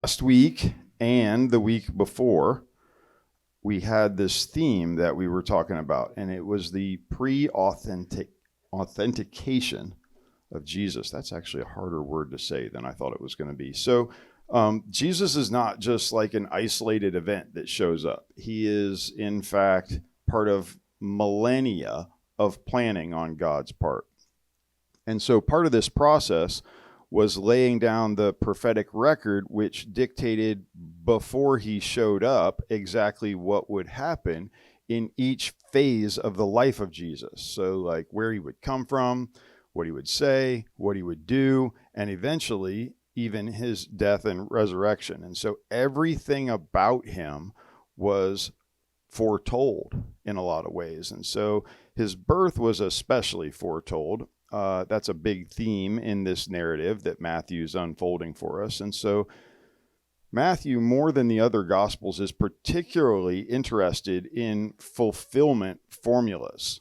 Last week and the week before, we had this theme that we were talking about, and it was the authentication of Jesus. That's actually a harder word to say than I thought it was going to be. So Jesus is not just like an isolated event that shows up. He is, in fact, part of millennia of planning on God's part. And so part of this process was laying down the prophetic record, which dictated before he showed up exactly what would happen in each phase of the life of Jesus. So like where he would come from, what he would say, what he would do, and eventually even his death and resurrection. And so everything about him was foretold in a lot of ways. And so his birth was especially foretold. That's a big theme in this narrative that Matthew's unfolding for us. And so Matthew, more than the other Gospels, is particularly interested in fulfillment formulas.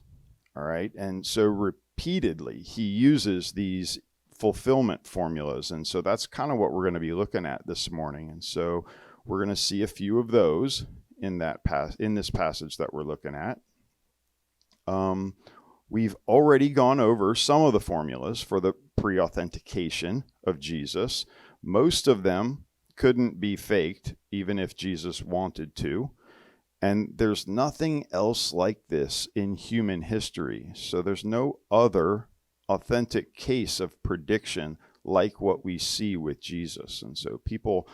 All right. And so repeatedly, he uses these fulfillment formulas. And so that's kind of what we're going to be looking at this morning. And so we're going to see a few of those in this passage that we're looking at. We've already gone over some of the formulas for the pre-authentication of Jesus. Most of them couldn't be faked, even if Jesus wanted to. And there's nothing else like this in human history. So there's no other authentic case of prediction like what we see with Jesus. And so people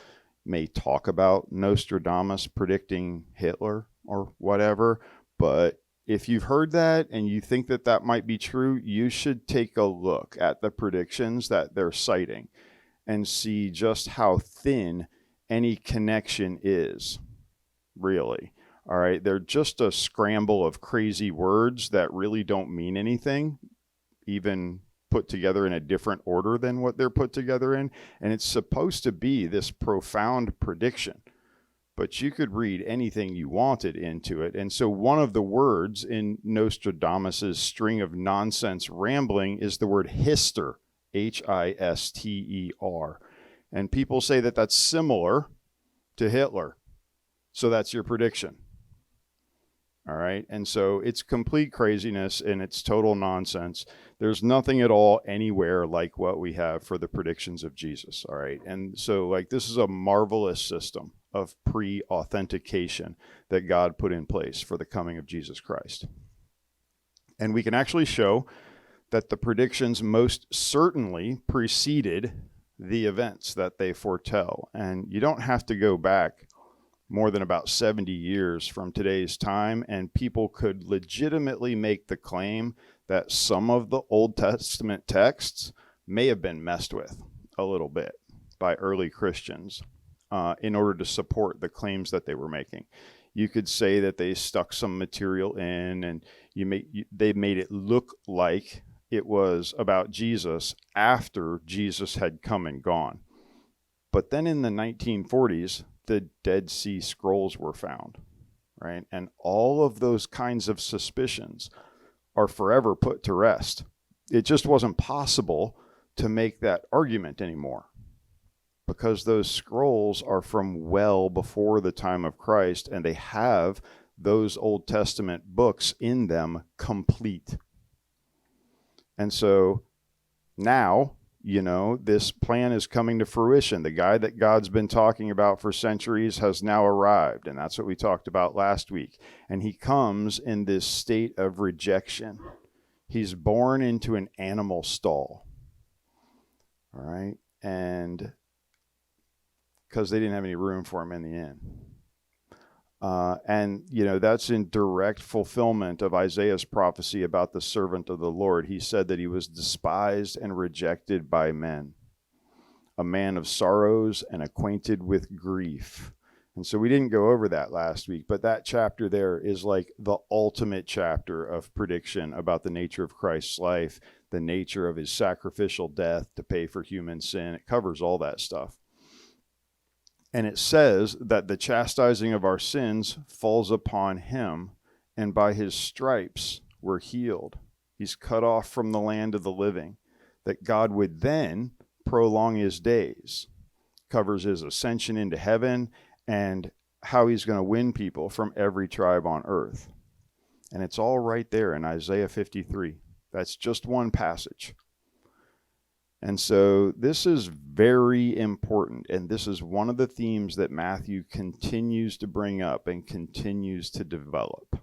may talk about Nostradamus predicting Hitler or whatever, but if you've heard that and you think that that might be true, you should take a look at the predictions that they're citing and see just how thin any connection is, really. All right, they're just a scramble of crazy words that really don't mean anything, even put together in a different order than what they're put together in. And it's supposed to be this profound prediction. But you could read anything you wanted into it. And so one of the words in Nostradamus's string of nonsense rambling is the word hister, Hister. And people say that that's similar to Hitler. So that's your prediction. All right. And so it's complete craziness and it's total nonsense. There's nothing at all anywhere like what we have for the predictions of Jesus. All right. And so like this is a marvelous system of pre-authentication that God put in place for the coming of Jesus Christ. And we can actually show that the predictions most certainly preceded the events that they foretell. And you don't have to go back more than about 70 years from today's time, and people could legitimately make the claim that some of the Old Testament texts may have been messed with a little bit by early Christians in order to support the claims that they were making. You could say that they stuck some material in and they made it look like it was about Jesus after Jesus had come and gone. But then in the 1940s, the Dead Sea Scrolls were found, right? And all of those kinds of suspicions are forever put to rest. It just wasn't possible to make that argument anymore because those scrolls are from well before the time of Christ, and they have those Old Testament books in them complete. And so now, you know, this plan is coming to fruition. The guy that God's been talking about for centuries has now arrived, and that's what we talked about last week. And he comes in this state of rejection. He's born into an animal stall, all right? And because they didn't have any room for him in the inn. And, you know, that's in direct fulfillment of Isaiah's prophecy about the servant of the Lord. He said that he was despised and rejected by men, a man of sorrows and acquainted with grief. And so we didn't go over that last week, but that chapter there is like the ultimate chapter of prediction about the nature of Christ's life, the nature of his sacrificial death to pay for human sin. It covers all that stuff. And it says that the chastising of our sins falls upon him, and by his stripes we're healed. He's cut off from the land of the living, that God would then prolong his days. covers his ascension into heaven, and how he's going to win people from every tribe on earth. And it's all right there in Isaiah 53. That's just one passage. And so this is very important, and this is one of the themes that Matthew continues to bring up and continues to develop.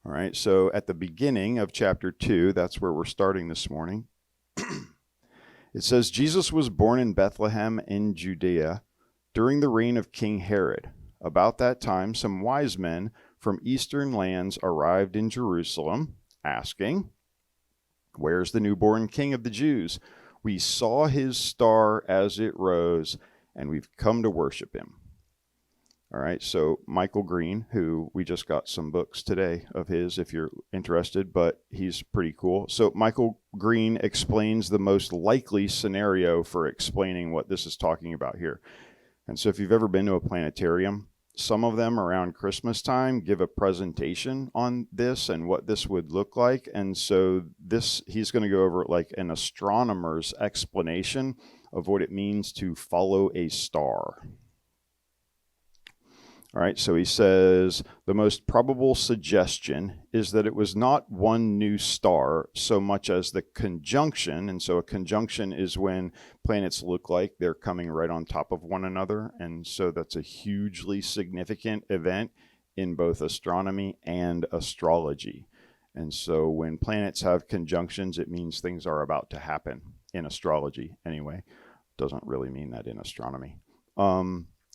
All right, so at the beginning of chapter 2, that's where we're starting this morning. It says, Jesus was born in Bethlehem in Judea during the reign of King Herod. About that time, some wise men from eastern lands arrived in Jerusalem, asking, "Where's the newborn King of the Jews? We saw his star as it rose, and we've come to worship him." All right, so Michael Green, who we just got some books today of his, if you're interested, but he's pretty cool. So Michael Green explains the most likely scenario for explaining what this is talking about here. And so if you've ever been to a planetarium, some of them around Christmas time give a presentation on this and what this would look like. And so he's going to go over like an astronomer's explanation of what it means to follow a star. All right, so he says, the most probable suggestion is that it was not one new star so much as the conjunction. And so a conjunction is when planets look like they're coming right on top of one another. And so that's a hugely significant event in both astronomy and astrology. And so when planets have conjunctions, it means things are about to happen in astrology anyway. Doesn't really mean that in astronomy.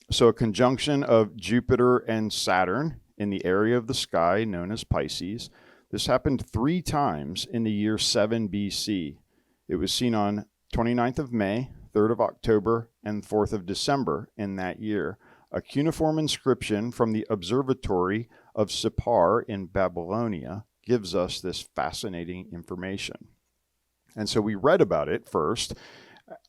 So a conjunction of Jupiter and Saturn in the area of the sky known as Pisces. This happened 3 times in the year 7 BC. It was seen on 29th of May, 3rd of October, and 4th of December in that year. A cuneiform inscription from the observatory of Sippar in Babylonia gives us this fascinating information. And so we read about it first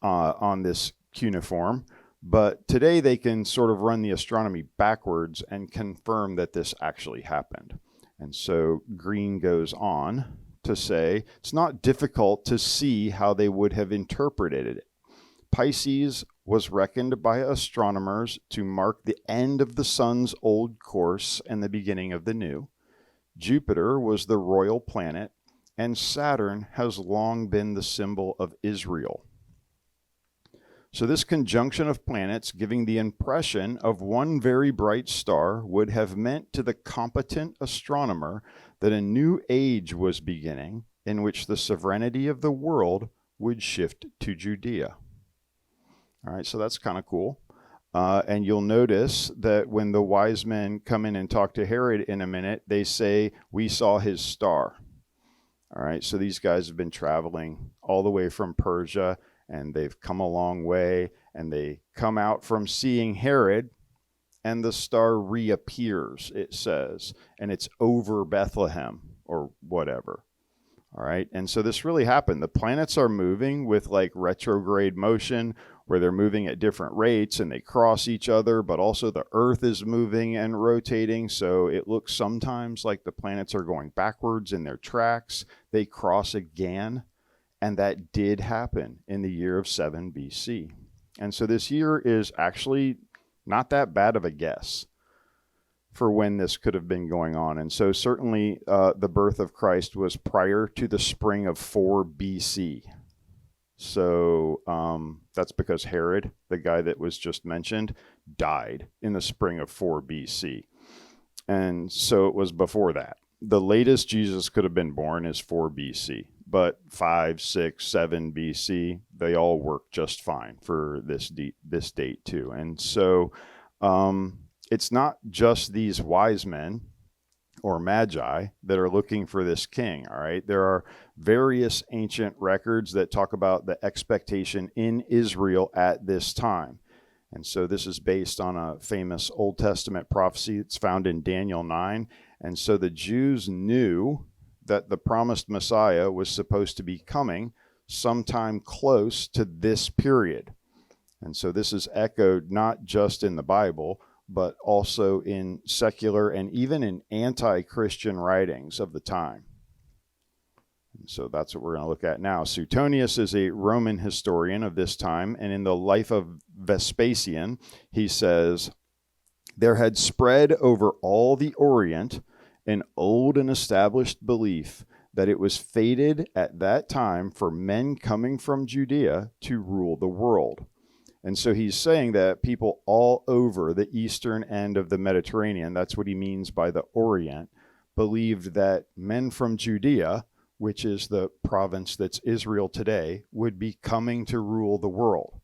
on this cuneiform. But today they can sort of run the astronomy backwards and confirm that this actually happened. And so Green goes on to say, it's not difficult to see how they would have interpreted it. Pisces was reckoned by astronomers to mark the end of the sun's old course and the beginning of the new. Jupiter was the royal planet, and Saturn has long been the symbol of Israel. So this conjunction of planets giving the impression of one very bright star would have meant to the competent astronomer that a new age was beginning in which the sovereignty of the world would shift to Judea. All right, so that's kind of cool. And you'll notice that when the wise men come in and talk to Herod in a minute, they say, "We saw his star." All right, so these guys have been traveling all the way from Persia, and they've come a long way, and they come out from seeing Herod, and the star reappears, it says, and it's over Bethlehem or whatever. All right, and so this really happened. The planets are moving with like retrograde motion, where they're moving at different rates and they cross each other, but also the Earth is moving and rotating, so it looks sometimes like the planets are going backwards in their tracks. They cross again. And that did happen in the year of 7 BC. And so this year is actually not that bad of a guess for when this could have been going on. And so certainly the birth of Christ was prior to the spring of 4 BC. So that's because Herod, the guy that was just mentioned, died in the spring of 4 BC. And so it was before that. The latest Jesus could have been born is 4 BC. But 5, 6, 7 BC, they all work just fine for this date too. And so it's not just these wise men or magi that are looking for this king, all right? There are various ancient records that talk about the expectation in Israel at this time. And so this is based on a famous Old Testament prophecy that's found in Daniel 9. And so the Jews knew that the promised Messiah was supposed to be coming sometime close to this period. And so this is echoed not just in the Bible, but also in secular and even in anti-Christian writings of the time. So that's what we're going to look at now. Suetonius is a Roman historian of this time, and in the life of Vespasian, he says, there had spread over all the Orient an old and established belief that it was fated at that time for men coming from Judea to rule the world. And so he's saying that people all over the eastern end of the Mediterranean, that's what he means by the Orient, believed that men from Judea, which is the province that's Israel today, would be coming to rule the world.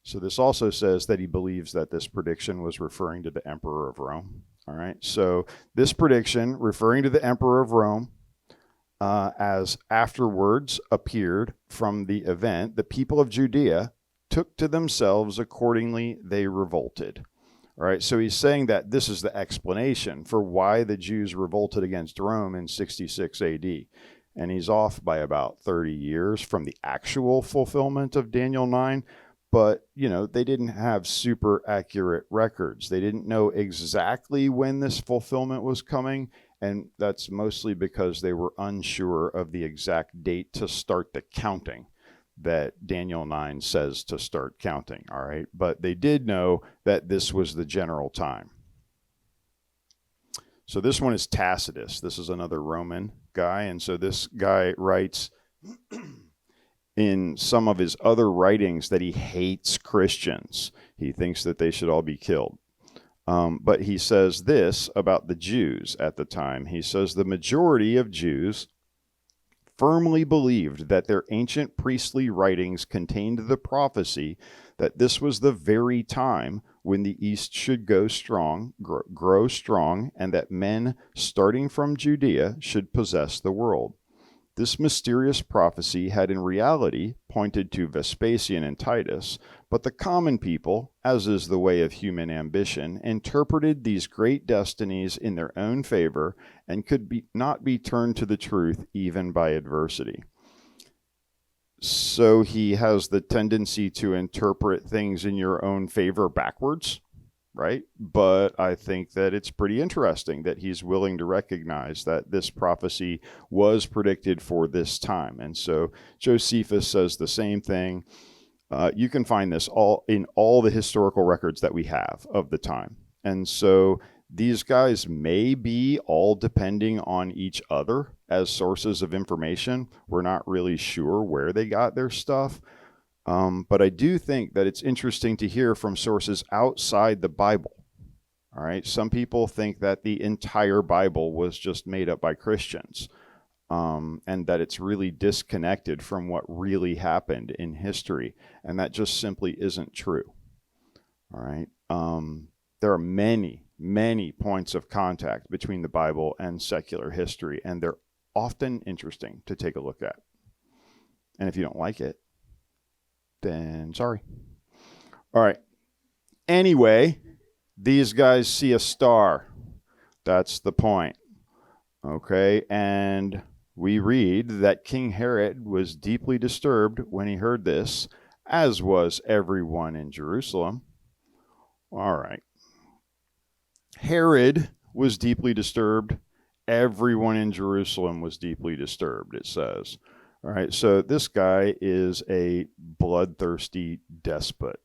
So this also says that he believes that this prediction was referring to the Emperor of Rome. All right, so this prediction, referring to the Emperor of Rome, as afterwards appeared from the event, the people of Judea took to themselves accordingly, they revolted. All right, so he's saying that this is the explanation for why the Jews revolted against Rome in 66 AD. And he's off by about 30 years from the actual fulfillment of Daniel 9. But, they didn't have super accurate records. They didn't know exactly when this fulfillment was coming. And that's mostly because they were unsure of the exact date to start the counting that Daniel 9 says to start counting. All right. But they did know that this was the general time. So this one is Tacitus. This is another Roman guy. And so this guy writes in some of his other writings that he hates Christians. He thinks that they should all be killed. But he says this about the Jews at the time. He says the majority of Jews firmly believed that their ancient priestly writings contained the prophecy that this was the very time when the East should grow strong, and that men starting from Judea should possess the world. This mysterious prophecy had in reality pointed to Vespasian and Titus, but the common people, as is the way of human ambition, interpreted these great destinies in their own favor and could not be turned to the truth even by adversity. So he has the tendency to interpret things in your own favor backwards, right? But I think that it's pretty interesting that he's willing to recognize that this prophecy was predicted for this time. And so Josephus says the same thing. You can find this all in all the historical records that we have of the time. And so these guys may be all depending on each other as sources of information. We're not really sure where they got their stuff. But I do think that it's interesting to hear from sources outside the Bible. All right. Some people think that the entire Bible was just made up by Christians, and that it's really disconnected from what really happened in history. And that just simply isn't true. All right. There are many, many points of contact between the Bible and secular history, and they're often interesting to take a look at. And if you don't like it, then sorry. All right. Anyway, these guys see a star. That's the point. Okay. And we read that King Herod was deeply disturbed when he heard this, as was everyone in Jerusalem. All right. Herod was deeply disturbed. Everyone in Jerusalem was deeply disturbed, it says. All right, so this guy is a bloodthirsty despot.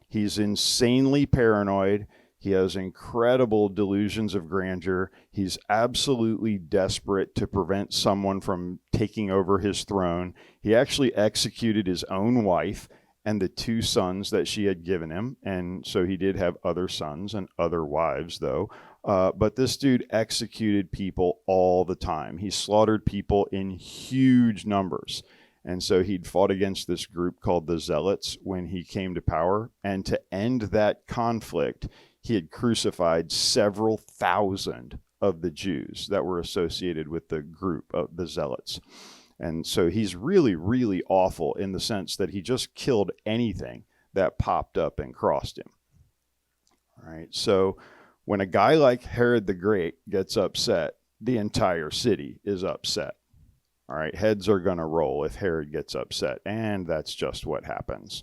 He's insanely paranoid. He has incredible delusions of grandeur. He's absolutely desperate to prevent someone from taking over his throne. He actually executed his own wife and the 2 sons that she had given him. And so he did have other sons and other wives, though. But this dude executed people all the time. He slaughtered people in huge numbers. And so he'd fought against this group called the Zealots when he came to power. And to end that conflict, he had crucified several thousand of the Jews that were associated with the group of the Zealots. And so he's really, really awful in the sense that he just killed anything that popped up and crossed him. All right, so when a guy like Herod the Great gets upset, the entire city is upset. All right, heads are going to roll if Herod gets upset, and that's just what happens.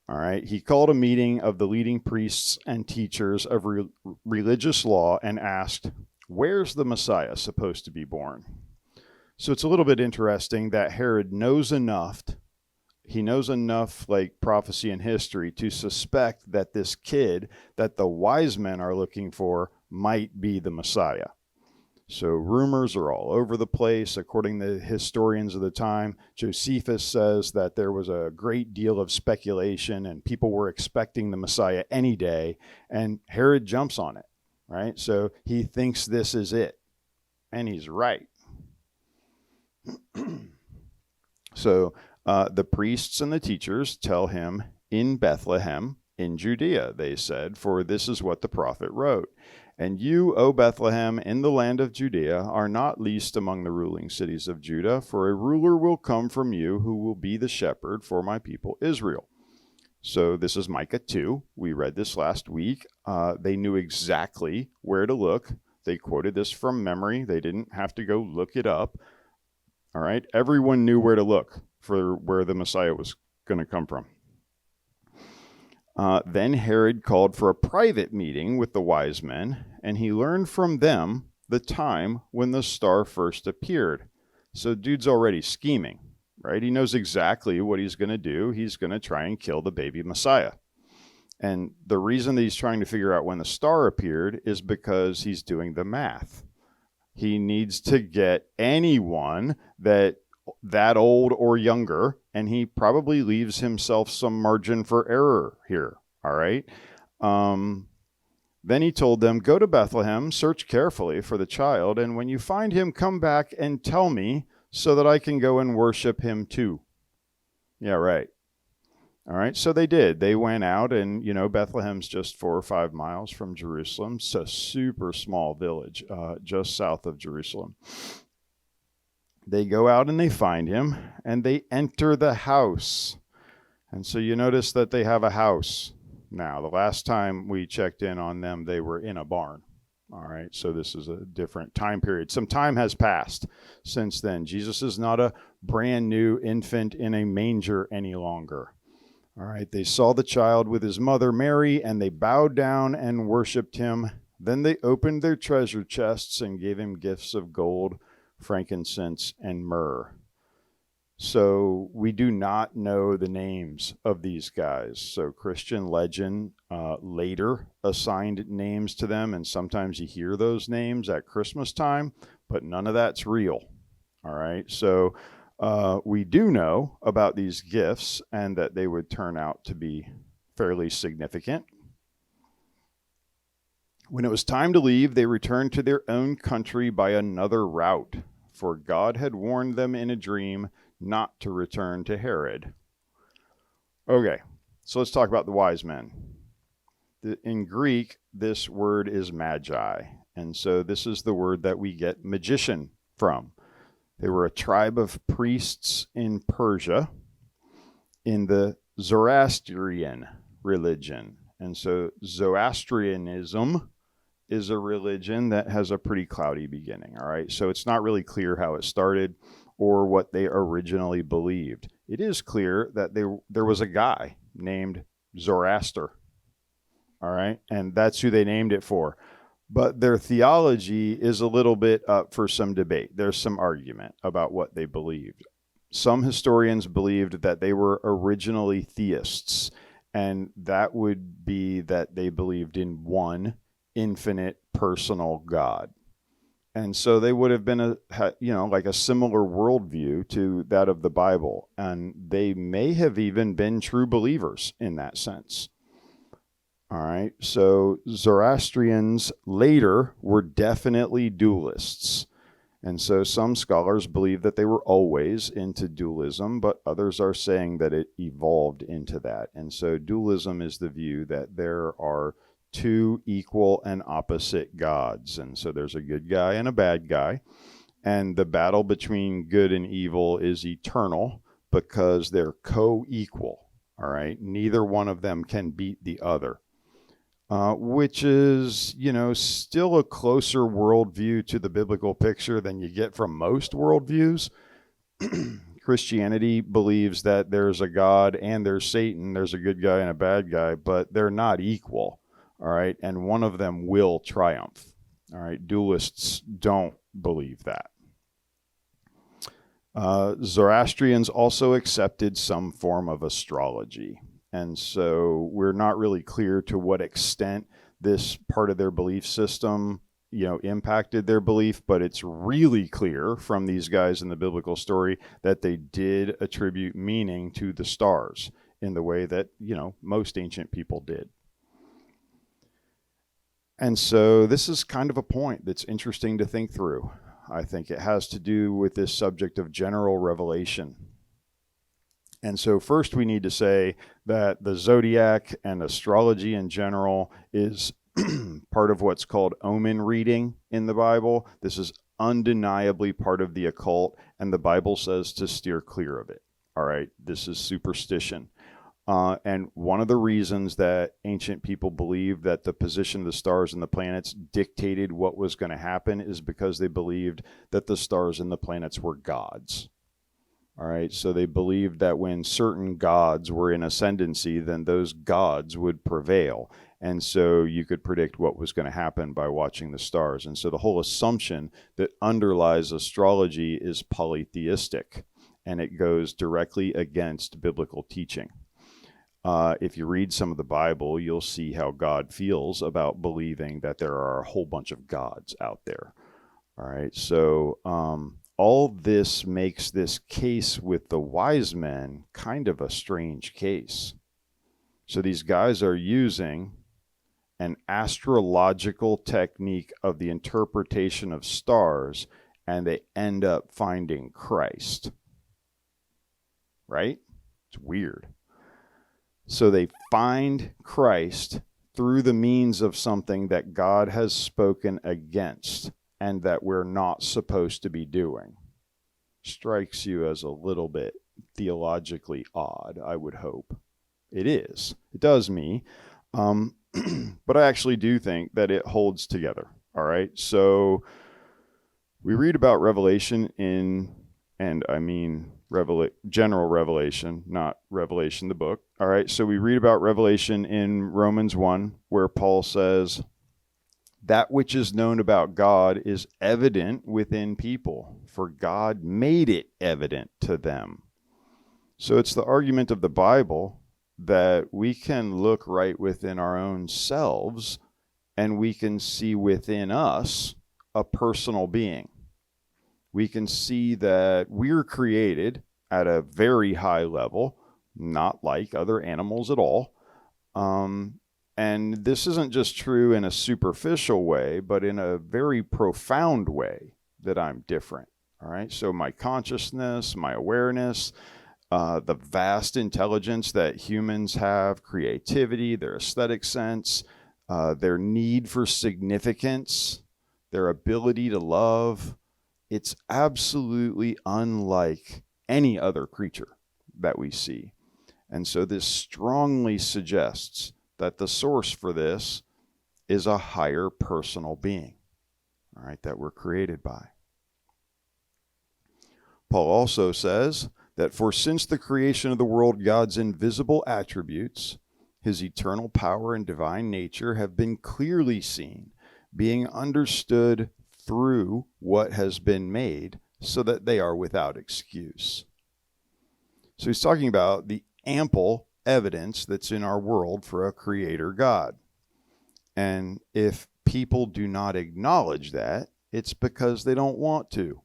All right, he called a meeting of the leading priests and teachers of religious law and asked, "Where's the Messiah supposed to be born?" So it's a little bit interesting that Herod knows enough. He knows enough like prophecy and history to suspect that this kid that the wise men are looking for might be the Messiah. So rumors are all over the place. According to historians of the time, Josephus says that there was a great deal of speculation and people were expecting the Messiah any day, and Herod jumps on it, right? So he thinks this is it, and he's right. So the priests and the teachers tell him, in Bethlehem, in Judea, they said, for this is what the prophet wrote. And you, O Bethlehem, in the land of Judea, are not least among the ruling cities of Judah, for a ruler will come from you who will be the shepherd for my people Israel. So this is Micah 2. We read this last week. They knew exactly where to look. They quoted this from memory. They didn't have to go look it up. All right. Everyone knew where to look for where the Messiah was going to come from. Then Herod called for a private meeting with the wise men, and he learned from them the time when the star first appeared. So dude's already scheming, right? He knows exactly what he's going to do. He's going to try and kill the baby Messiah. And the reason that he's trying to figure out when the star appeared is because he's doing the math. He needs to get anyone that old or younger, and he probably leaves himself some margin for error here, all right? Then he told them, go to Bethlehem, search carefully for the child, and when you find him, come back and tell me so that I can go and worship him too. Yeah, right. All right, so they did. They went out, and, Bethlehem's just 4 or 5 miles from Jerusalem. It's a super small village just south of Jerusalem. They go out and they find him, and they enter the house. And so you notice that they have a house now. The last time we checked in on them, they were in a barn. All right, so this is a different time period. Some time has passed since then. Jesus is not a brand new infant in a manger any longer. All right, they saw the child with his mother Mary, and they bowed down and worshiped him. Then they opened their treasure chests and gave him gifts of gold, frankincense, and myrrh. So we do not know the names of these guys. So Christian legend later assigned names to them, and sometimes you hear those names at Christmas time, but none of that's real. All right, so we do know about these gifts and that they would turn out to be fairly significant. When it was time to leave, they returned to their own country by another route, for God had warned them in a dream not to return to Herod. Okay, so let's talk about the wise men. In Greek, this word is magi, and so this is the word that we get magician from. They were a tribe of priests in Persia in the Zoroastrian religion. And so Zoroastrianism is a religion that has a pretty cloudy beginning, all right? So it's not really clear how it started or what they originally believed. It is clear that there was a guy named Zoroaster, all right? And that's who they named it for. But their theology is a little bit up for some debate. There's some argument about what they believed. Some historians believed that they were originally theists, and that would be that they believed in one infinite personal God. And so they would have been like a similar worldview to that of the Bible, and they may have even been true believers in that sense. All right, so Zoroastrians later were definitely dualists. And so some scholars believe that they were always into dualism, but others are saying that it evolved into that. And so dualism is the view that there are two equal and opposite gods. And so there's a good guy and a bad guy. And the battle between good and evil is eternal because they're co-equal. All right, neither one of them can beat the other. Which is, still a closer worldview to the biblical picture than you get from most worldviews. Christianity believes that there's a God and there's Satan, there's a good guy and a bad guy, but they're not equal, all right? And one of them will triumph, all right? Dualists don't believe that. Zoroastrians also accepted some form of astrology. And so we're not really clear to what extent this part of their belief system, impacted their belief, but it's really clear from these guys in the biblical story that they did attribute meaning to the stars in the way that, most ancient people did. And so this is kind of a point that's interesting to think through. I think it has to do with this subject of general revelation. And so first we need to say that the zodiac and astrology in general is part of what's called omen reading in the Bible. This is undeniably part of the occult, and the Bible says to steer clear of it. All right, this is superstition. And one of the reasons that ancient people believed that the position of the stars and the planets dictated what was going to happen is because they believed that the stars and the planets were gods. All right, so they believed that when certain gods were in ascendancy, then those gods would prevail. And so you could predict what was going to happen by watching the stars. And so the whole assumption that underlies astrology is polytheistic, and it goes directly against biblical teaching. If you read some of the Bible, you'll see how God feels about believing that there are a whole bunch of gods out there. All right, so all this makes this case with the wise men kind of a strange case. So these guys are using an astrological technique of the interpretation of stars, and they end up finding Christ. Right? It's weird. So they find Christ through the means of something that God has spoken against and that we're not supposed to be doing. Strikes you as a little bit theologically odd, I would hope. It is. It does me. But I actually do think that it holds together. All right. So we read about Revelation general revelation, not Revelation, the book. All right. So we read about Revelation in Romans 1, where Paul says, that which is known about God is evident within people, for God made it evident to them. So it's the argument of the Bible that we can look right within our own selves and we can see within us a personal being. We can see that we're created at a very high level, not like other animals at all. And this isn't just true in a superficial way, but in a very profound way that I'm different. All right. So my consciousness, my awareness, the vast intelligence that humans have, creativity, their aesthetic sense, their need for significance, their ability to love, it's absolutely unlike any other creature that we see. And so this strongly suggests that the source for this is a higher personal being, all right, that we're created by. Paul also says that for since the creation of the world, God's invisible attributes, his eternal power and divine nature have been clearly seen, being understood through what has been made, so that they are without excuse. So he's talking about the ample evidence that's in our world for a creator God. And if people do not acknowledge that, it's because they don't want to,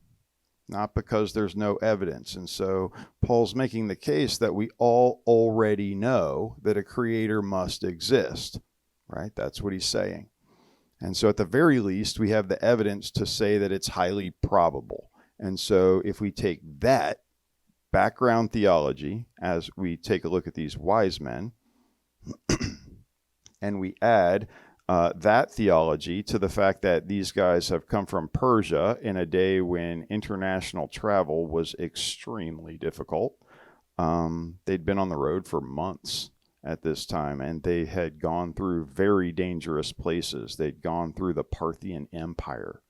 not because there's no evidence. And so Paul's making the case that we all already know that a creator must exist, right? That's what he's saying. And so at the very least, we have the evidence to say that it's highly probable. And so if we take that background theology, as we take a look at these wise men, and we add that theology to the fact that these guys have come from Persia in a day when international travel was extremely difficult. They'd been on the road for months at this time, and they had gone through very dangerous places. They'd gone through the Parthian Empire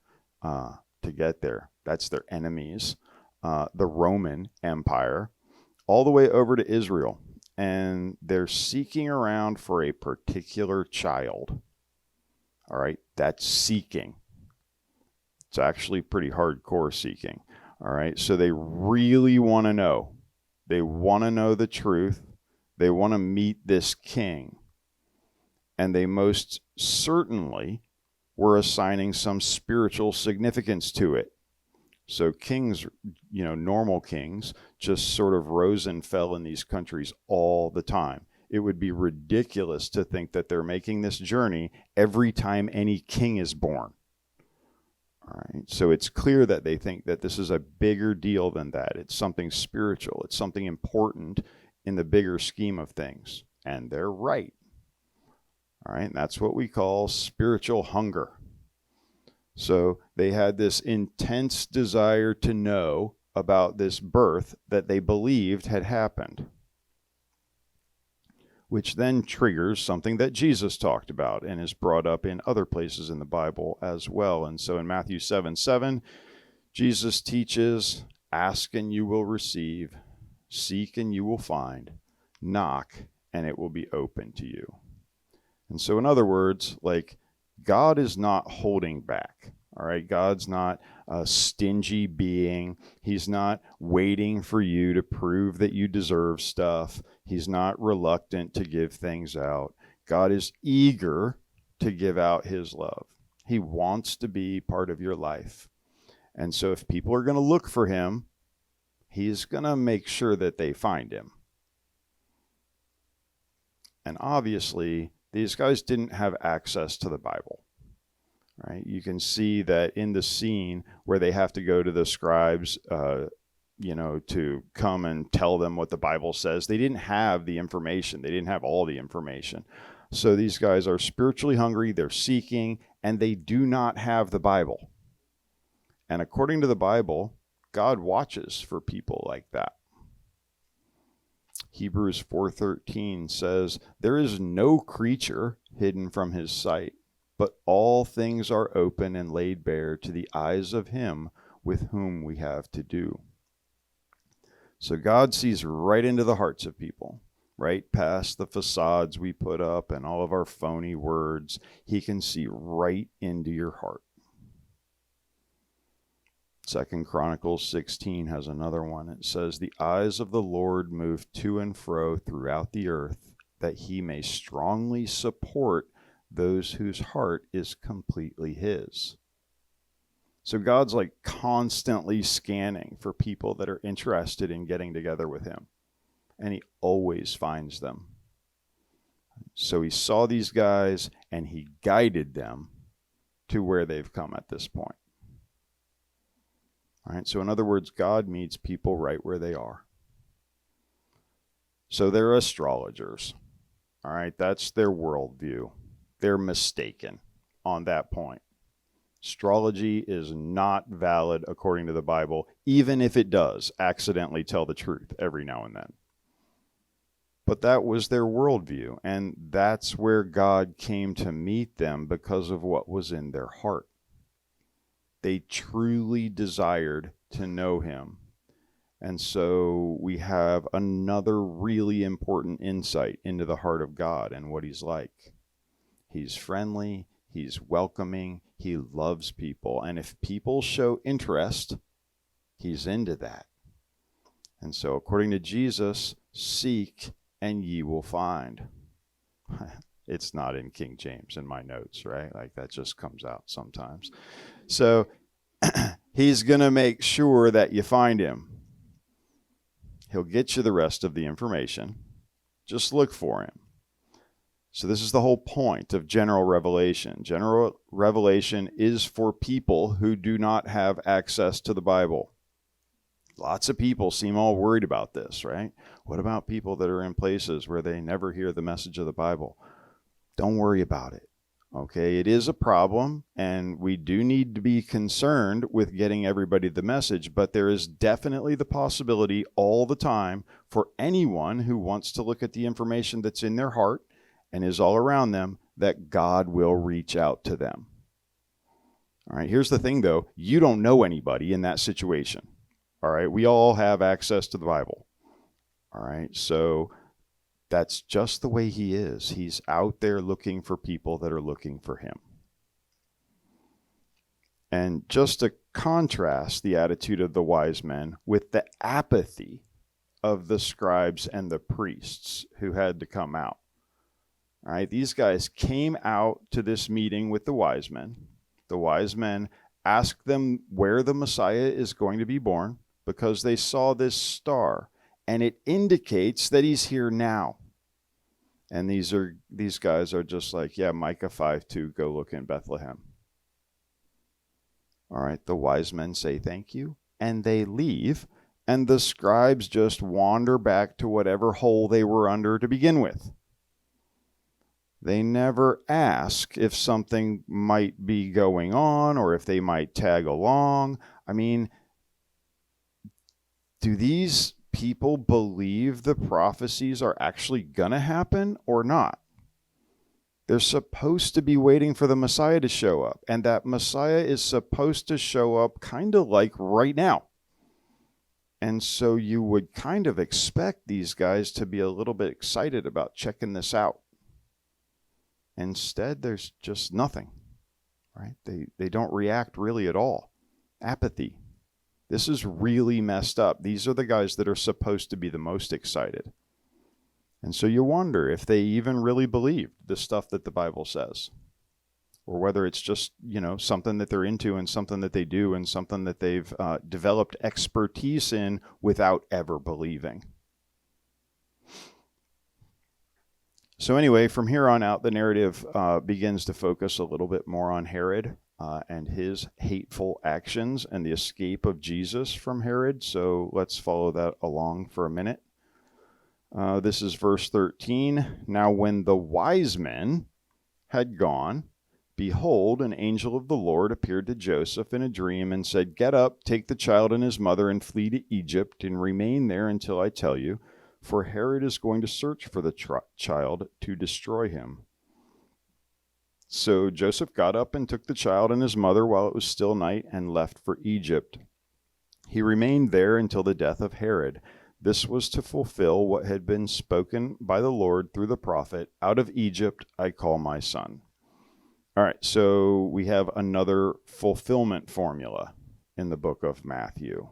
to get there. That's their enemies. The Roman Empire, all the way over to Israel. And they're seeking around for a particular child. All right, that's seeking. It's actually pretty hardcore seeking. All right. So they really want to know. They want to know the truth. They want to meet this king. And they most certainly were assigning some spiritual significance to it. So kings, normal kings, just sort of rose and fell in these countries all the time. It would be ridiculous to think that they're making this journey every time any king is born. All right. So it's clear that they think that this is a bigger deal than that. It's something spiritual. It's something important in the bigger scheme of things. And they're right. All right. And that's what we call spiritual hunger. So they had this intense desire to know about this birth that they believed had happened, which then triggers something that Jesus talked about and is brought up in other places in the Bible as well. And so in Matthew 7:7, Jesus teaches, ask and you will receive, seek and you will find, knock and it will be open to you. And so in other words, God is not holding back. All right. God's not a stingy being. He's not waiting for you to prove that you deserve stuff. He's not reluctant to give things out. God is eager to give out his love. He wants to be part of your life. And so if people are going to look for him, he's going to make sure that they find him. And obviously, these guys didn't have access to the Bible, right? You can see that in the scene where they have to go to the scribes, to come and tell them what the Bible says. They didn't have the information. They didn't have all the information. So these guys are spiritually hungry. They're seeking, and they do not have the Bible. And according to the Bible, God watches for people like that. Hebrews 4:13 says, there is no creature hidden from his sight, but all things are open and laid bare to the eyes of him with whom we have to do. So God sees right into the hearts of people, right past the facades we put up and all of our phony words. He can see right into your heart. 2 Chronicles 16 has another one. It says, the eyes of the Lord move to and fro throughout the earth, that he may strongly support those whose heart is completely his. So God's constantly scanning for people that are interested in getting together with him. And he always finds them. So he saw these guys and he guided them to where they've come at this point. All right, so in other words, God meets people right where they are. So they're astrologers. All right, that's their worldview. They're mistaken on that point. Astrology is not valid according to the Bible, even if it does accidentally tell the truth every now and then. But that was their worldview, and that's where God came to meet them because of what was in their heart. They truly desired to know him. And so we have another really important insight into the heart of God and what he's like. He's friendly, he's welcoming, he loves people. And if people show interest, he's into that. And so according to Jesus, seek and ye will find. It's not in King James in my notes, right? That just comes out sometimes. So he's going to make sure that you find him. He'll get you the rest of the information. Just look for him. So this is the whole point of general revelation. General revelation is for people who do not have access to the Bible. Lots of people seem all worried about this, right? What about people that are in places where they never hear the message of the Bible? Don't worry about it. Okay, it is a problem, and we do need to be concerned with getting everybody the message, but there is definitely the possibility all the time for anyone who wants to look at the information that's in their heart and is all around them, that God will reach out to them. All right, here's the thing, though. You don't know anybody in that situation. All right, we all have access to the Bible. All right, so that's just the way he is. He's out there looking for people that are looking for him. And just to contrast the attitude of the wise men with the apathy of the scribes and the priests who had to come out. All right, these guys came out to this meeting with the wise men. The wise men asked them where the Messiah is going to be born because they saw this star, and it indicates that he's here now. And these guys are just like, yeah, Micah 5:2, go look in Bethlehem. All right, the wise men say thank you, and they leave, and the scribes just wander back to whatever hole they were under to begin with. They never ask if something might be going on or if they might tag along. I mean, do these people believe the prophecies are actually going to happen or not? They're supposed to be waiting for the Messiah to show up, and that Messiah is supposed to show up kind of like right now. And so you would kind of expect these guys to be a little bit excited about checking this out. Instead, there's just nothing, right? They don't react really at all. Apathy. This is really messed up. These are the guys that are supposed to be the most excited. And so you wonder if they even really believed the stuff that the Bible says, or whether it's just, something that they're into and something that they do and something that they've developed expertise in without ever believing. So anyway, from here on out, the narrative begins to focus a little bit more on Herod and his hateful actions and the escape of Jesus from Herod. So let's follow that along for a minute. This is verse 13. Now when the wise men had gone, behold, an angel of the Lord appeared to Joseph in a dream and said, "Get up, take the child and his mother and flee to Egypt and remain there until I tell you. For Herod is going to search for the child to destroy him." So Joseph got up and took the child and his mother while it was still night and left for Egypt. He remained there until the death of Herod. This was to fulfill what had been spoken by the Lord through the prophet, "Out of Egypt I call my son." All right, so we have another fulfillment formula in the book of Matthew.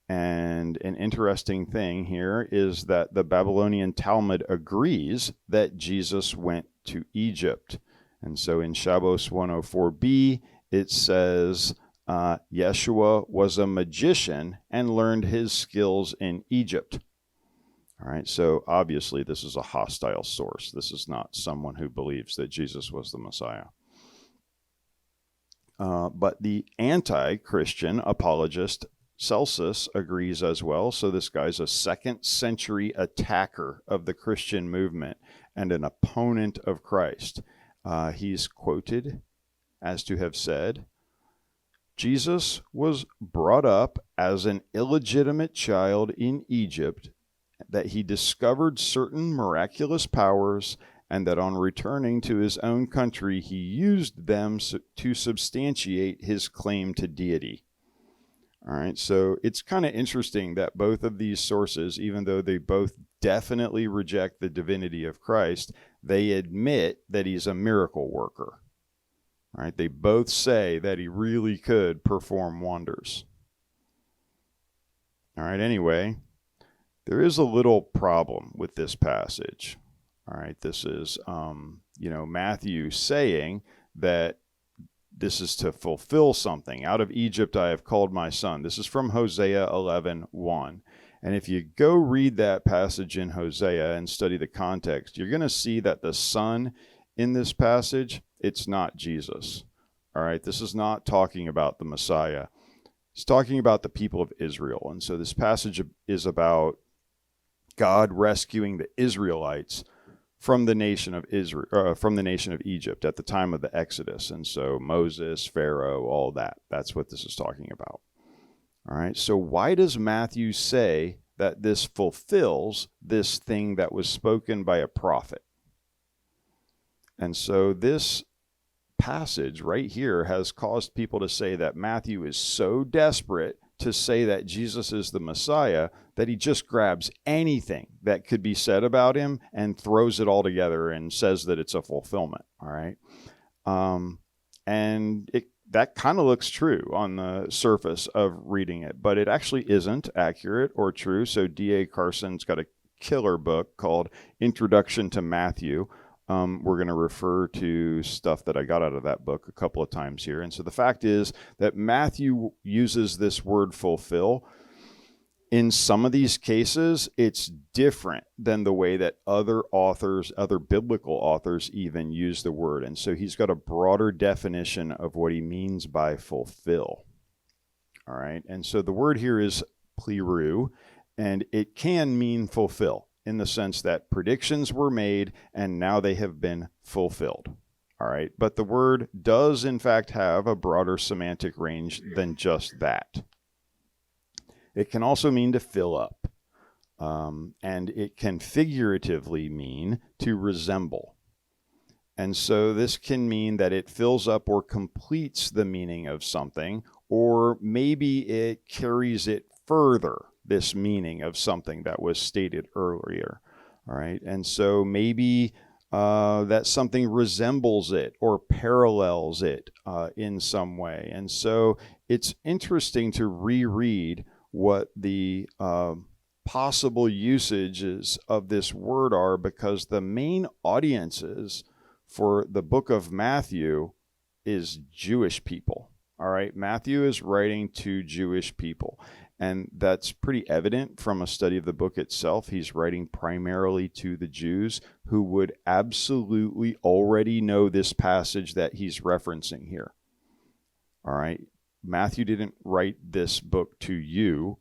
And an interesting thing here is that the Babylonian Talmud agrees that Jesus went to Egypt. And so in Shabbos 104b, it says Yeshua was a magician and learned his skills in Egypt. All right, so obviously this is a hostile source. This is not someone who believes that Jesus was the Messiah. But the anti-Christian apologist Celsus agrees as well. So this guy's a 2nd century attacker of the Christian movement and an opponent of Christ. He's quoted as to have said, "Jesus was brought up as an illegitimate child in Egypt, that he discovered certain miraculous powers, and that on returning to his own country, he used them to substantiate his claim to deity." All right, so it's kind of interesting that both of these sources, even though they both definitely reject the divinity of Christ, they admit that he's a miracle worker. All right, they both say that he really could perform wonders. All right, anyway, there is a little problem with this passage. All right, this is, Matthew saying that this is to fulfill something. "Out of Egypt I have called my son." This is from Hosea 11:1. And if you go read that passage in Hosea and study the context, you're going to see that the son in this passage, it's not Jesus. All right, this is not talking about the Messiah. It's talking about the people of Israel. And so this passage is about God rescuing the Israelites from the nation of Israel, from the nation of Egypt at the time of the Exodus. And so Moses, Pharaoh, all that. That's what this is talking about. All right. So why does Matthew say that this fulfills this thing that was spoken by a prophet? And so this passage right here has caused people to say that Matthew is so desperate to say that Jesus is the Messiah that he just grabs anything that could be said about him and throws it all together and says that it's a fulfillment. All right. And it that kind of looks true on the surface of reading it, but it actually isn't accurate or true. So D.A. Carson's got a killer book called Introduction to Matthew. We're going to refer to stuff that I got out of that book a couple of times here. And so the fact is that Matthew uses this word fulfill. In some of these cases, it's different than the way that other authors, other biblical authors even use the word. And so he's got a broader definition of what he means by fulfill. All right. And so the word here is pliru, and it can mean fulfill in the sense that predictions were made and now they have been fulfilled. All right. But the word does, in fact, have a broader semantic range than just that. It can also mean to fill up, and it can figuratively mean to resemble. And so this can mean that it fills up or completes the meaning of something, or maybe it carries it further, this meaning of something that was stated earlier. All right, and so maybe that something resembles it or parallels it in some way. And so it's interesting to reread what the possible usages of this word are, because the main audiences for the book of Matthew is Jewish people. All right, Matthew is writing to Jewish people, and that's pretty evident from a study of the book itself. He's writing primarily to the Jews who would absolutely already know this passage that he's referencing here. All right. Matthew didn't write this book to you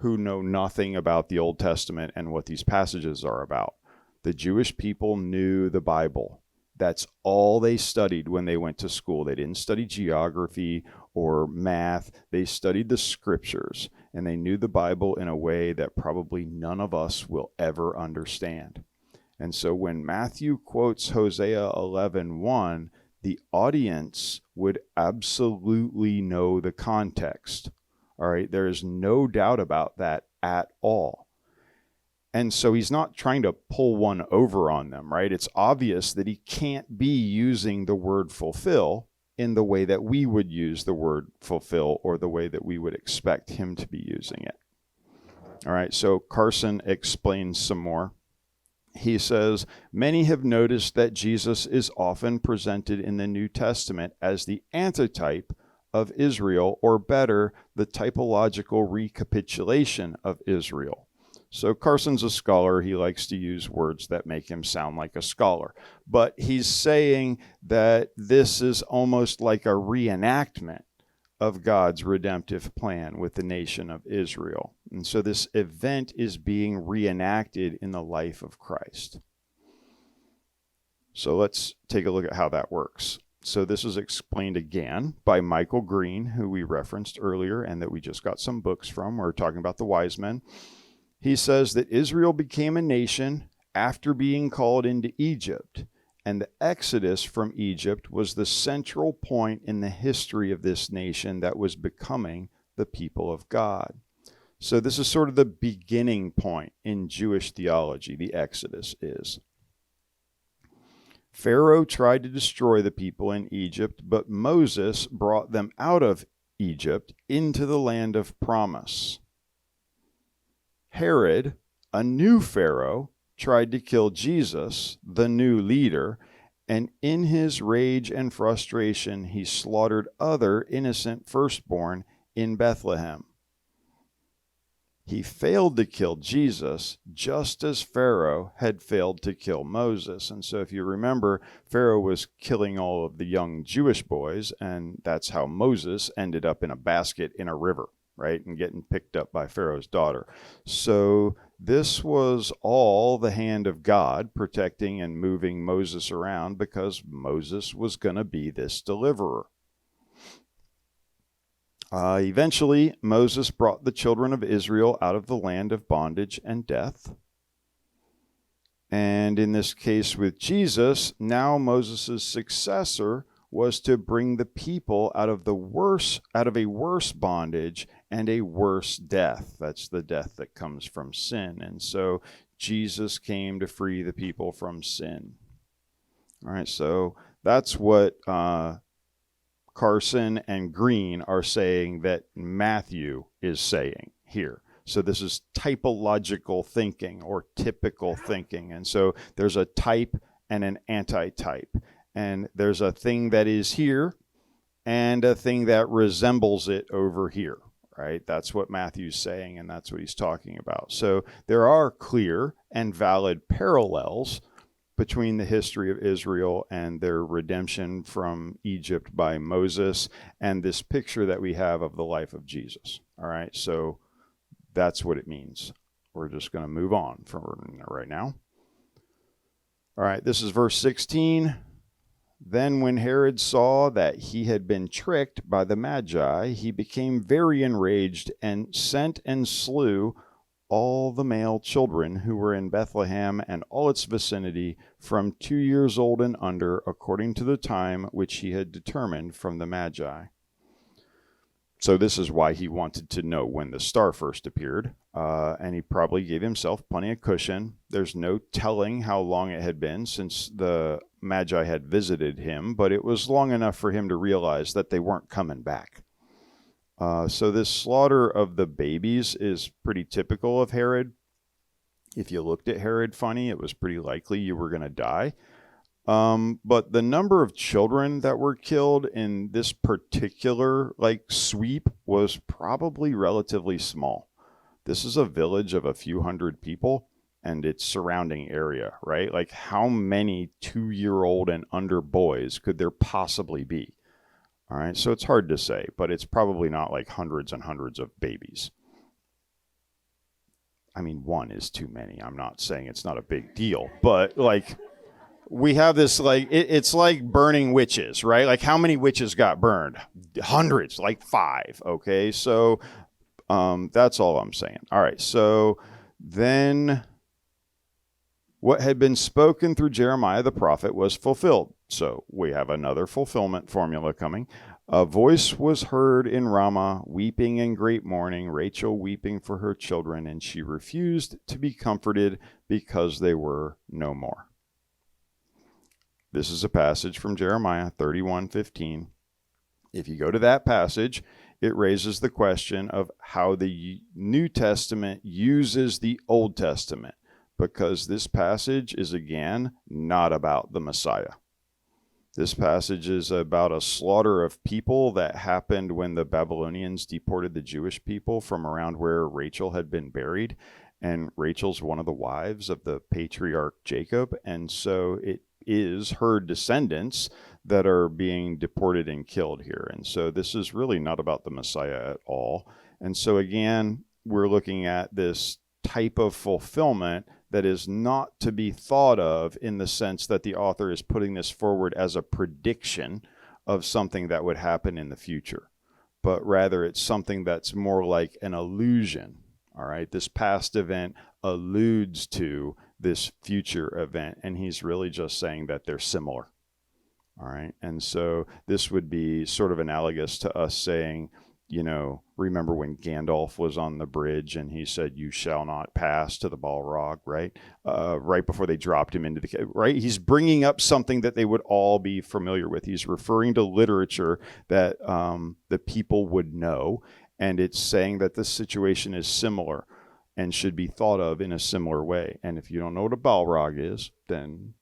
who know nothing about the Old Testament and what these passages are about. The Jewish people knew the Bible. That's all they studied when they went to school. They didn't study geography or math. They studied the scriptures, and they knew the Bible in a way that probably none of us will ever understand. And so when Matthew quotes Hosea 11:1, the audience would absolutely know the context. All right, there is no doubt about that at all. And so he's not trying to pull one over on them, right? It's obvious that he can't be using the word fulfill in the way that we would use the word fulfill, or the way that we would expect him to be using it. All right, so Carson explains some more. He says, many have noticed that Jesus is often presented in the New Testament as the antitype of Israel, or better, the typological recapitulation of Israel. So Carson's a scholar. He likes to use words that make him sound like a scholar. But he's saying that this is almost like a reenactment of God's redemptive plan with the nation of Israel. And so this event is being reenacted in the life of Christ. So let's take a look at how that works. So this is explained again by Michael Green, who we referenced earlier and that we just got some books from. We're talking about the wise men. He says that Israel became a nation after being called into Egypt, and the exodus from Egypt was the central point in the history of this nation that was becoming the people of God. So this is sort of the beginning point in Jewish theology, the Exodus is. Pharaoh tried to destroy the people in Egypt, but Moses brought them out of Egypt into the land of promise. Herod, a new Pharaoh, tried to kill Jesus, the new leader, and in his rage and frustration, he slaughtered other innocent firstborn in Bethlehem. He failed to kill Jesus, just as Pharaoh had failed to kill Moses. And so if you remember, Pharaoh was killing all of the young Jewish boys, and that's how Moses ended up in a basket in a river, right, and getting picked up by Pharaoh's daughter. So this was all the hand of God protecting and moving Moses around, because Moses was going to be this deliverer. Eventually, Moses brought the children of Israel out of the land of bondage and death. And in this case with Jesus, now Moses' successor was to bring the people out of a worse bondage and a worse death. That's the death that comes from sin. And so Jesus came to free the people from sin. All right, so that's what Carson and Green are saying that Matthew is saying here. So this is typological thinking or typical thinking. And so there's a type and an antitype. And there's a thing that is here and a thing that resembles it over here, right? That's what Matthew's saying, and that's what he's talking about. So there are clear and valid parallels between the history of Israel and their redemption from Egypt by Moses and this picture that we have of the life of Jesus. All right, so that's what it means. We're just going to move on from right now. All right, this is verse 16. Then when Herod saw that he had been tricked by the Magi, he became very enraged and sent and slew all the male children who were in Bethlehem and all its vicinity from 2 years old and under, according to the time which he had determined from the Magi. So this is why he wanted to know when the star first appeared, and he probably gave himself plenty of cushion. There's no telling how long it had been since the Magi had visited him, but it was long enough for him to realize that they weren't coming back. So this slaughter of the babies is pretty typical of Herod. If you looked at Herod funny, it was pretty likely you were going to die. But the number of children that were killed in this particular sweep was probably relatively small. This is a village of a few hundred people and its surrounding area, right? Like how many 2-year-old and under boys could there possibly be? All right, so it's hard to say, but it's probably not like hundreds and hundreds of babies. I mean, one is too many. I'm not saying it's not a big deal, but we have this it's like burning witches, right? Like how many witches got burned? Hundreds, like 5. Okay, so that's all I'm saying. All right, so then what had been spoken through Jeremiah the prophet was fulfilled. So we have another fulfillment formula coming. A voice was heard in Ramah, weeping in great mourning, Rachel weeping for her children, and she refused to be comforted because they were no more. This is a passage from Jeremiah 31:15. If you go to that passage, it raises the question of how the New Testament uses the Old Testament, because this passage is, again, not about the Messiah. This passage is about a slaughter of people that happened when the Babylonians deported the Jewish people from around where Rachel had been buried. And Rachel's one of the wives of the patriarch Jacob. And so it is her descendants that are being deported and killed here. And so this is really not about the Messiah at all. And so again, we're looking at this type of fulfillment that is not to be thought of in the sense that the author is putting this forward as a prediction of something that would happen in the future, but rather it's something that's more like an allusion. All right, this past event alludes to this future event, and he's really just saying that they're similar. All right, and so this would be sort of analogous to us saying, remember when Gandalf was on the bridge and he said, "You shall not pass" to the Balrog, right? Right before they dropped him into the cave, right? He's bringing up something that they would all be familiar with. He's referring to literature that the people would know, and it's saying that this situation is similar and should be thought of in a similar way. And if you don't know what a Balrog is, then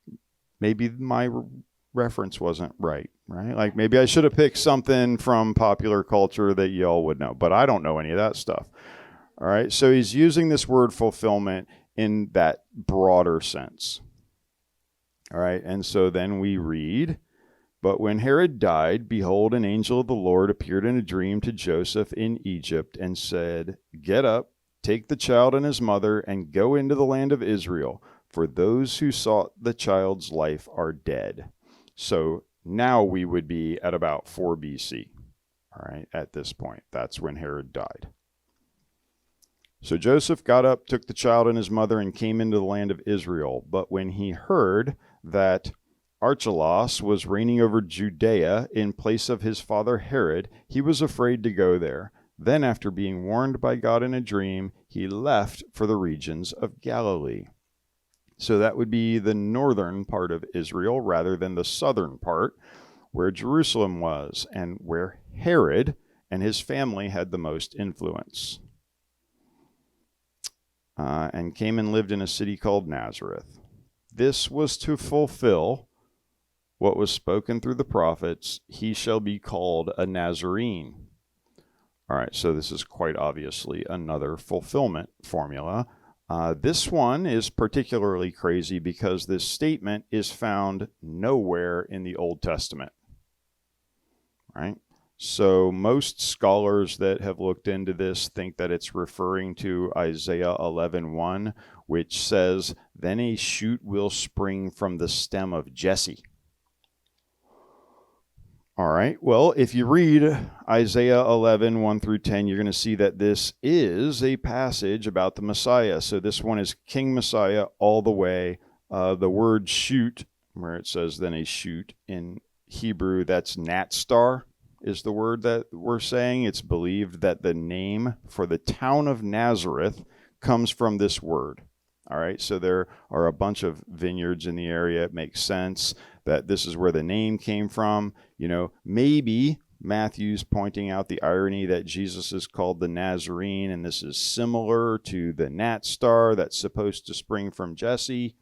maybe my reference wasn't right? Like maybe I should have picked something from popular culture that y'all would know, but I don't know any of that stuff. All right, so he's using this word fulfillment in that broader sense. All right, and so then we read, "But when Herod died, behold, an angel of the Lord appeared in a dream to Joseph in Egypt and said, 'Get up, take the child and his mother, and go into the land of Israel, for those who sought the child's life are dead.'" So now we would be at about 4 BC, all right, at this point. That's when Herod died. "So Joseph got up, took the child and his mother, and came into the land of Israel. But when he heard that Archelaus was reigning over Judea in place of his father Herod, he was afraid to go there. Then, after being warned by God in a dream, he left for the regions of Galilee." So that would be the northern part of Israel rather than the southern part, where Jerusalem was, and where Herod and his family had the most influence. And came and lived in a city called Nazareth. This was to fulfill what was spoken through the prophets, he shall be called a Nazarene. All right, so this is quite obviously another fulfillment formula. This one is particularly crazy because this statement is found nowhere in the Old Testament. Right? So most scholars that have looked into this think that it's referring to Isaiah 11:1, which says, "Then a shoot will spring from the stem of Jesse." All right, well, if you read Isaiah 11:1 through 10, you're going to see that this is a passage about the Messiah. So this one is King Messiah all the way. The word shoot, where it says then a shoot in Hebrew, that's natstar is the word that we're saying. It's believed that the name for the town of Nazareth comes from this word. All right, so there are a bunch of vineyards in the area. It makes sense that this is where the name came from. You know, maybe Matthew's pointing out the irony that Jesus is called the Nazarene, and this is similar to the gnat star that's supposed to spring from Jesse,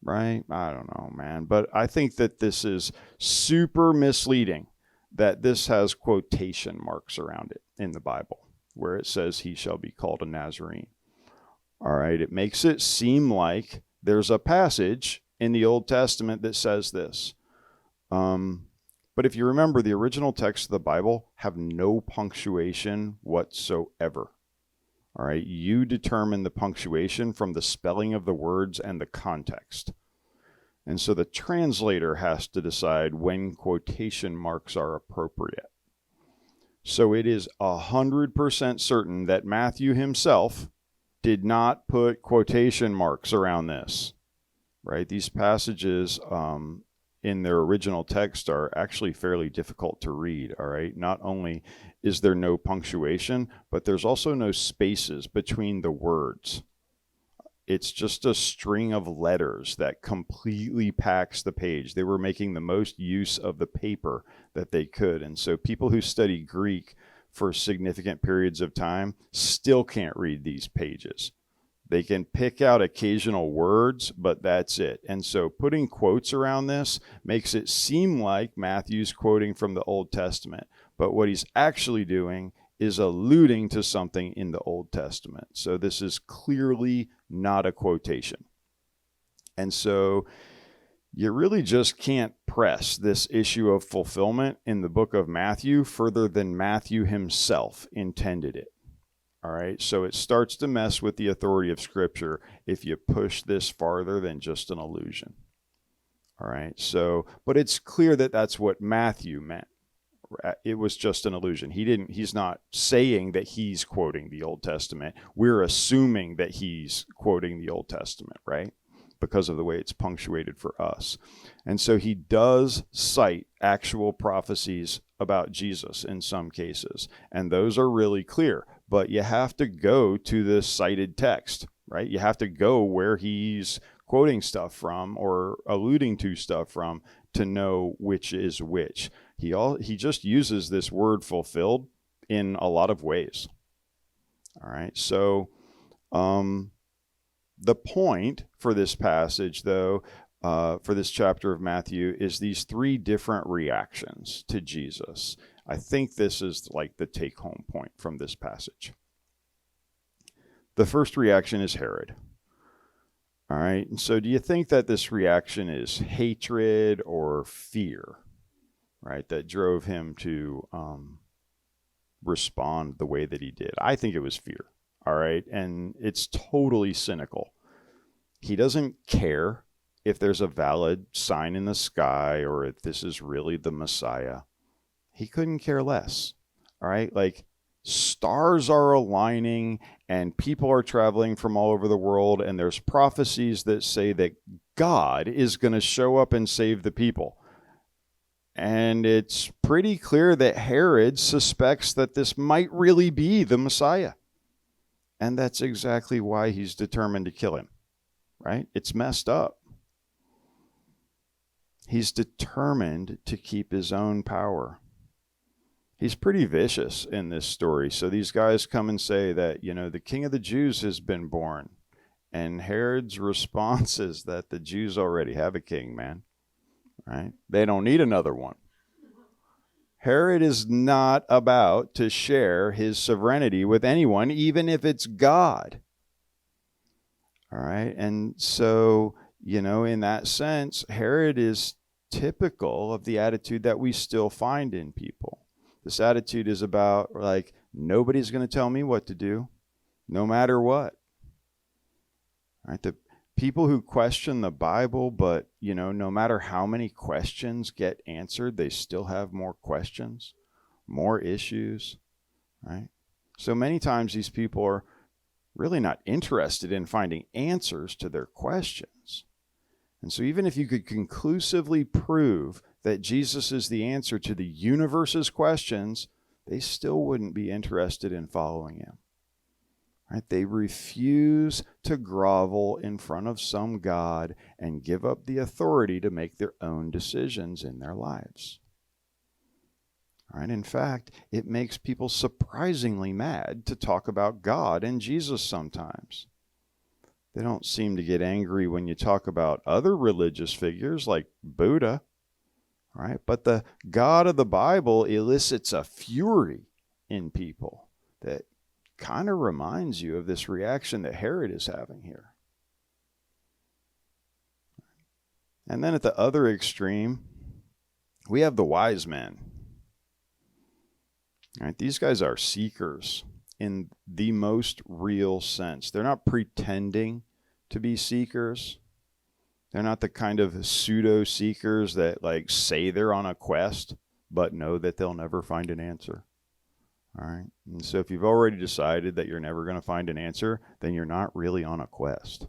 right? I don't know, man. But I think that this is super misleading, that this has quotation marks around it in the Bible, where it says he shall be called a Nazarene. All right, it makes it seem like there's a passage in the Old Testament that says this. But if you remember, the original text of the Bible have no punctuation whatsoever. All right, you determine the punctuation from the spelling of the words and the context. And so the translator has to decide when quotation marks are appropriate. So it is 100% certain that Matthew himself did not put quotation marks around this, right? These passages in their original text are actually fairly difficult to read, all right? Not only is there no punctuation, but there's also no spaces between the words. It's just a string of letters that completely packs the page. They were making the most use of the paper that they could. And so people who study Greek for significant periods of time still can't read these pages. They can pick out occasional words, but that's it. And so putting quotes around this makes it seem like Matthew's quoting from the Old Testament. But what he's actually doing is alluding to something in the Old Testament. So this is clearly not a quotation. And so you really just can't press this issue of fulfillment in the book of Matthew further than Matthew himself intended it. All right, so it starts to mess with the authority of Scripture if you push this farther than just an allusion. All right, so, but it's clear that that's what Matthew meant. It was just an allusion. He's not saying that he's quoting the Old Testament. We're assuming that he's quoting the Old Testament, right? Because of the way it's punctuated for us. And so he does cite actual prophecies about Jesus in some cases, and those are really clear, but you have to go to the cited text, right? You have to go where he's quoting stuff from or alluding to stuff from to know which is which. He just uses this word fulfilled in a lot of ways. All right, so the point for this passage, though, for this chapter of Matthew, is these three different reactions to Jesus. I think this is like the take-home point from this passage. The first reaction is Herod. All right, and so do you think that this reaction is hatred or fear, right, that drove him to respond the way that he did? I think it was fear, all right, and it's totally cynical. He doesn't care if there's a valid sign in the sky or if this is really the Messiah. He couldn't care less, all right? Like, stars are aligning and people are traveling from all over the world, and there's prophecies that say that God is going to show up and save the people. And it's pretty clear that Herod suspects that this might really be the Messiah. And that's exactly why he's determined to kill him, right? It's messed up. He's determined to keep his own power. He's pretty vicious in this story. So these guys come and say that, the King of the Jews has been born. And Herod's response is that the Jews already have a king, man. Right? They don't need another one. Herod is not about to share his sovereignty with anyone, even if it's God. All right? And so, in that sense, Herod is typical of the attitude that we still find in people. This attitude is about, nobody's going to tell me what to do, no matter what. All right? The people who question the Bible, but, no matter how many questions get answered, they still have more questions, more issues, right? So many times these people are really not interested in finding answers to their questions. And so even if you could conclusively prove that Jesus is the answer to the universe's questions, they still wouldn't be interested in following him. Right? They refuse to grovel in front of some God and give up the authority to make their own decisions in their lives. All right? In fact, it makes people surprisingly mad to talk about God and Jesus sometimes. They don't seem to get angry when you talk about other religious figures like Buddha, right? But the God of the Bible elicits a fury in people that kind of reminds you of this reaction that Herod is having here. And then at the other extreme, we have the wise men. All right, these guys are seekers in the most real sense. They're not pretending to be seekers. They're not the kind of pseudo seekers that say they're on a quest, but know that they'll never find an answer. All right. And so if you've already decided that you're never going to find an answer, then you're not really on a quest.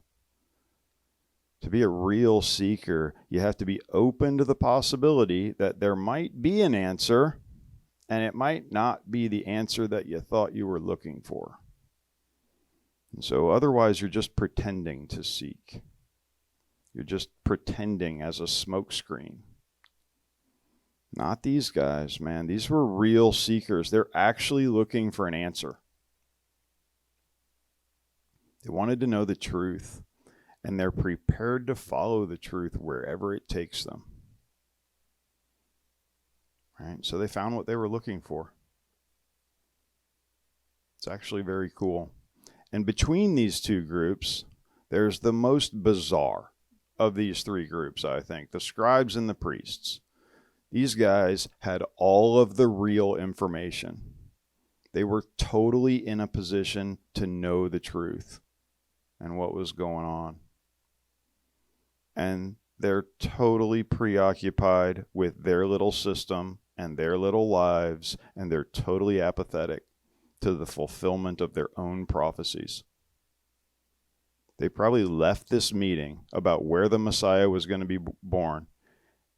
To be a real seeker, you have to be open to the possibility that there might be an answer, and it might not be the answer that you thought you were looking for. And so otherwise, you're just pretending to seek. You're just pretending as a smokescreen. Not these guys, man. These were real seekers. They're actually looking for an answer. They wanted to know the truth, and they're prepared to follow the truth wherever it takes them. Right? So they found what they were looking for. It's actually very cool. And between these two groups, there's the most bizarre of these three groups, I think, the scribes and the priests. These guys had all of the real information. They were totally in a position to know the truth and what was going on. And they're totally preoccupied with their little system and their little lives, and they're totally apathetic to the fulfillment of their own prophecies. They probably left this meeting about where the Messiah was going to be born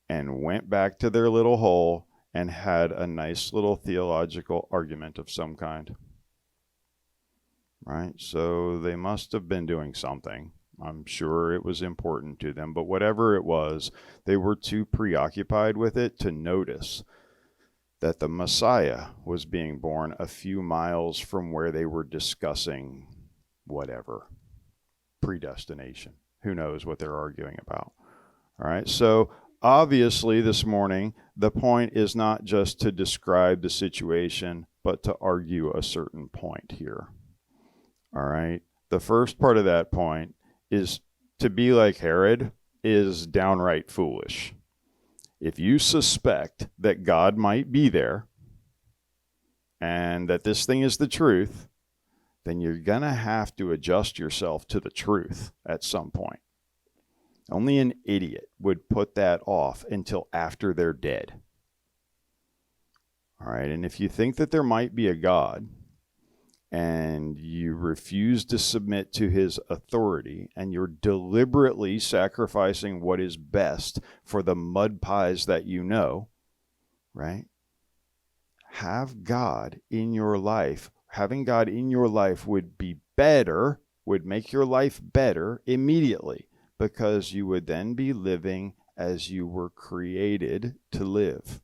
and went back to their little hole and had a nice little theological argument of some kind. Right? So they must have been doing something. I'm sure it was important to them, but whatever it was, they were too preoccupied with it to notice that the Messiah was being born a few miles from where they were discussing whatever. Predestination. Who knows what they're arguing about? All right, so obviously this morning, the point is not just to describe the situation, but to argue a certain point here. All right, the first part of that point is to be like Herod is downright foolish. If you suspect that God might be there and that this thing is the truth, then you're going to have to adjust yourself to the truth at some point. Only an idiot would put that off until after they're dead. All right, and if you think that there might be a God and you refuse to submit to his authority and you're deliberately sacrificing what is best for the mud pies that you know, right? Have God in your life. Having God in your life would be better, would make your life better immediately, because you would then be living as you were created to live.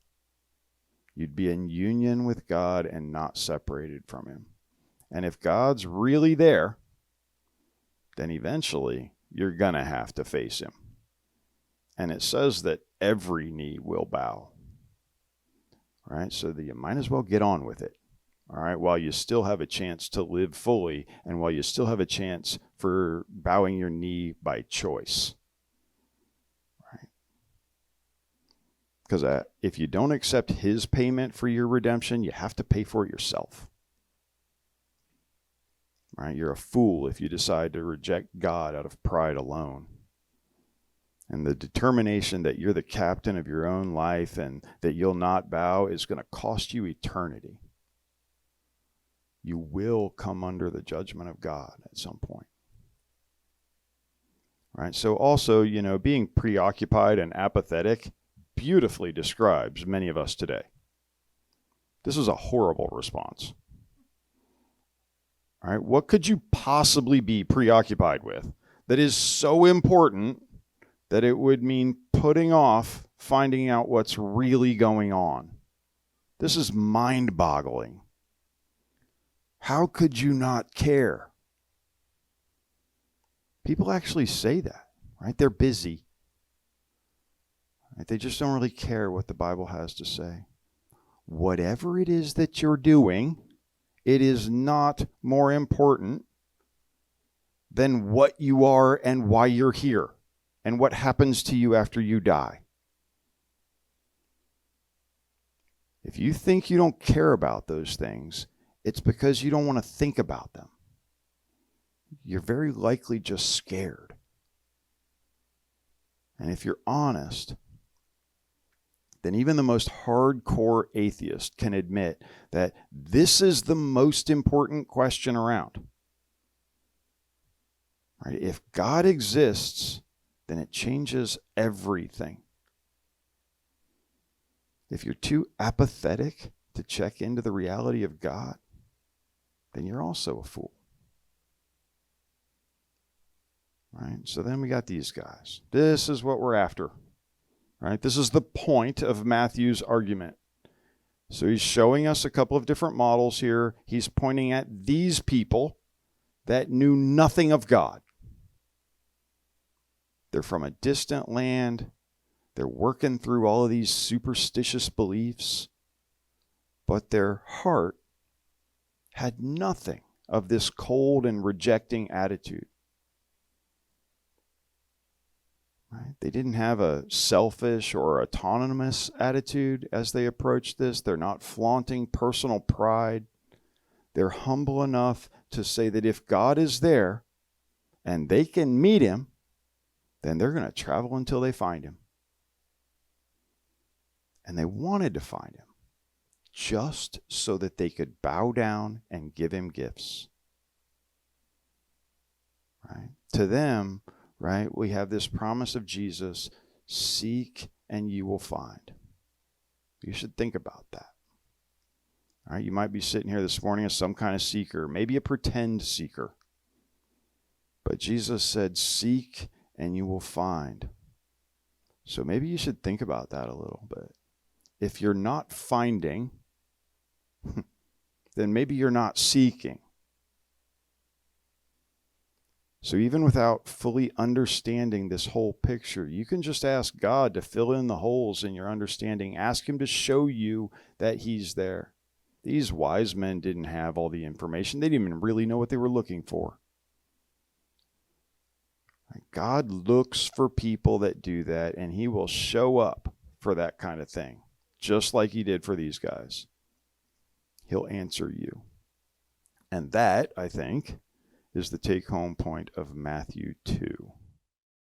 You'd be in union with God and not separated from him. And if God's really there, then eventually you're going to have to face him. And it says that every knee will bow. All right, so you might as well get on with it. All right, while you still have a chance to live fully and while you still have a chance for bowing your knee by choice. Right? Because if you don't accept his payment for your redemption, you have to pay for it yourself. Right? You're a fool if you decide to reject God out of pride alone. And the determination that you're the captain of your own life and that you'll not bow is going to cost you eternity. You will come under the judgment of God at some point. Right? So also, being preoccupied and apathetic beautifully describes many of us today. This is a horrible response. All right, what could you possibly be preoccupied with that is so important that it would mean putting off finding out what's really going on? This is mind-boggling. How could you not care? People actually say that, right? They're busy. Right? They just don't really care what the Bible has to say. Whatever it is that you're doing, it is not more important than what you are and why you're here and what happens to you after you die. If you think you don't care about those things, it's because you don't want to think about them. You're very likely just scared. And if you're honest, then even the most hardcore atheist can admit that this is the most important question around. Right? If God exists, then it changes everything. If you're too apathetic to check into the reality of God, then you're also a fool. Right? So then we got these guys. This is what we're after. Right? This is the point of Matthew's argument. So he's showing us a couple of different models here. He's pointing at these people that knew nothing of God. They're from a distant land. They're working through all of these superstitious beliefs. But their heart had nothing of this cold and rejecting attitude. Right? They didn't have a selfish or autonomous attitude as they approached this. They're not flaunting personal pride. They're humble enough to say that if God is there and they can meet him, then they're going to travel until they find him. And they wanted to find him just so that they could bow down and give him gifts. Right? To them, right, we have this promise of Jesus, seek and you will find. You should think about that. All right, you might be sitting here this morning as some kind of seeker, maybe a pretend seeker. But Jesus said, seek and you will find. So maybe you should think about that a little bit. If you're not finding, then maybe you're not seeking. So even without fully understanding this whole picture, you can just ask God to fill in the holes in your understanding. Ask him to show you that he's there. These wise men didn't have all the information. They didn't even really know what they were looking for. God looks for people that do that, and he will show up for that kind of thing, just like he did for these guys. He'll answer you. And that, I think, is the take-home point of Matthew 2.